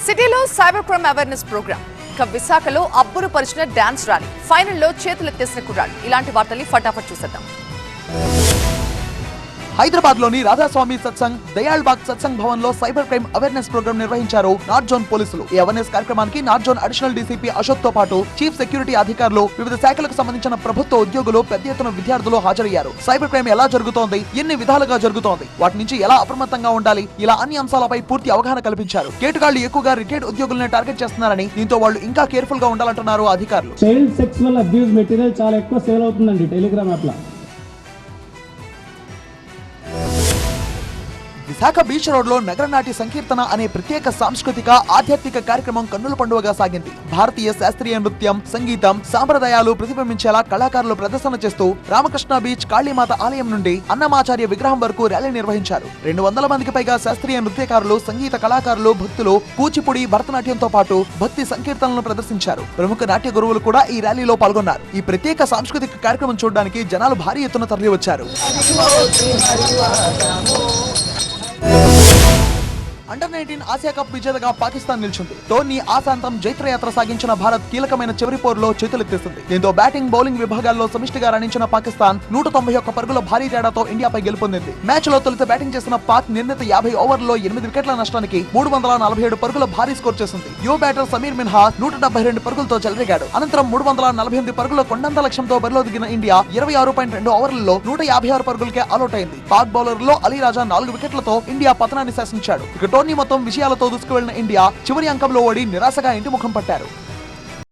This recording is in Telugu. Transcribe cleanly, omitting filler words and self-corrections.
సిటీలో సైబర్ క్రైమ్ అవేర్నెస్ ప్రోగ్రామ్. విశాఖలో అబ్బురు పరిచిన డాన్స్ ర్యాలీ. ఫైనల్లో చేతులెత్తేసిన కుర్రాళ్ళు. ఇలాంటి వార్తల్ని ఫటాఫట్ చూసేద్దాం. హైదరాబాద్ లోని రాధాస్వామి సత్సంగ్ దయాల్బాగ్ సత్సంగ్ భవన్ లో సైబర్ క్రైమ్ అవేర్నెస్ ప్రోగ్రామ్ నిర్వహించారు నార్త్ జోన్ పోలీసులు. ఈ అవేర్నెస్ కార్యక్రమానికి north zone additional DCP Ashok తో పాటు చీఫ్ సెక్యూరిటీ అధికారులు, వివిధ శాఖలకు సంబంధించిన ప్రభుత్వ ఉద్యోగులు, పెద్ద ఎత్తున విద్యార్థులు హాజరయ్యారు. సైబర్ క్రైమ్ ఎలా జరుగుతోంది, ఎన్ని విధాలుగా జరుగుతోంది, వాటి నుంచి ఎలా అప్రమత్తంగా ఉండాలి, ఇలా అన్ని అంశాలపై పూర్తి అవగాహన కల్పించారు. కేటుగాళ్లు ఎక్కువగా రిటైర్డ్ ఉద్యోగులను టార్గెట్ చేస్తున్నారని, దీంతో వాళ్ళు ఇంకా కేర్ఫుల్ గా ఉండాలంటున్నారు అధికారులు. చైల్డ్ సెక్సువల్ అబ్యూస్ మెటీరియల్ చాలా ఎక్కువ సేల్ అవుతుందండి టెలిగ్రామ్ యాప్ లో. విశాఖ బీచ్ రోడ్ లో నగర నాటి సంకీర్తన అనే ప్రత్యేక సాంస్కృతిక ఆధ్యాత్మిక కార్యక్రమం కన్నుల పండుగగా సాగింది. భారతీయ శాస్త్రీయ నృత్యం, సంగీతం, సాంప్రదాయాలు ప్రతిబింబించేలా కళాకారులు ప్రదర్శన చేస్తూ రామకృష్ణ బీచ్ కాళీమాత ఆలయం నుండి అన్నమాచార్య విగ్రహం వరకు ర్యాలీ నిర్వహించారు. 200 మందికి పైగా శాస్త్రీయ నృత్యకారులు, సంగీత కళాకారులు, భక్తులు కూచిపూడి, భరతనాట్యంతో పాటు భక్తి సంకీర్తనలను ప్రదర్శించారు. ప్రముఖ నాట్య గురువులు కూడా ఈ ర్యాలీలో పాల్గొన్నారు. ఈ ప్రత్యేక సాంస్కృతిక కార్యక్రమం చూడడానికి జనాలు భారీ ఎత్తున తరలివచ్చారు. అండర్-19 ఆసియా కప్ విజేతగా పాకిస్తాన్ నిలిచింది. టోర్నీ ఆశాంతం జైత్రయాత్ర సాగించిన భారత్ కీలకమైన చివరి పోరులో చేతులెత్తేసింది. దీంతో బ్యాటింగ్, బౌలింగ్ విభాగాల్లో సమిష్టిగా రాణించిన పాకిస్తాన్ 191 పరుగుల భారీ తేడాతో ఇండియాపై గెలుపొందింది. మ్యాచ్ లో తొలుత బ్యాటింగ్ చేసిన పాక్ నిర్ణీత 50 ఓవర్లలో 8 వికెట్ల నష్టానికి 347 పరుగుల భారీ స్కోర్ చేసింది. యువ బ్యాటర్ సమీర్ మిన్హా 172 పరుగులతో చెలరేగాడు. అనంతరం 348 పరుగుల కొండంత లక్ష్యంతో బరిలో దిగిన ఇండియా 26.2 ఓవర్లలో 156 పరుగులకే ఆలౌట్ అయింది. పాక్ బౌలర్లో అలీ రాజా 4 వికెట్లతో ఇండియా పతనాన్ని శాసించాడు. టోర్నీ మొత్తం విజయాలతో దూసుకువెళ్లిన ఇండియా చివరి అంకంలో ఓడి నిరాశగా ఇంటి ముఖం పట్టారు.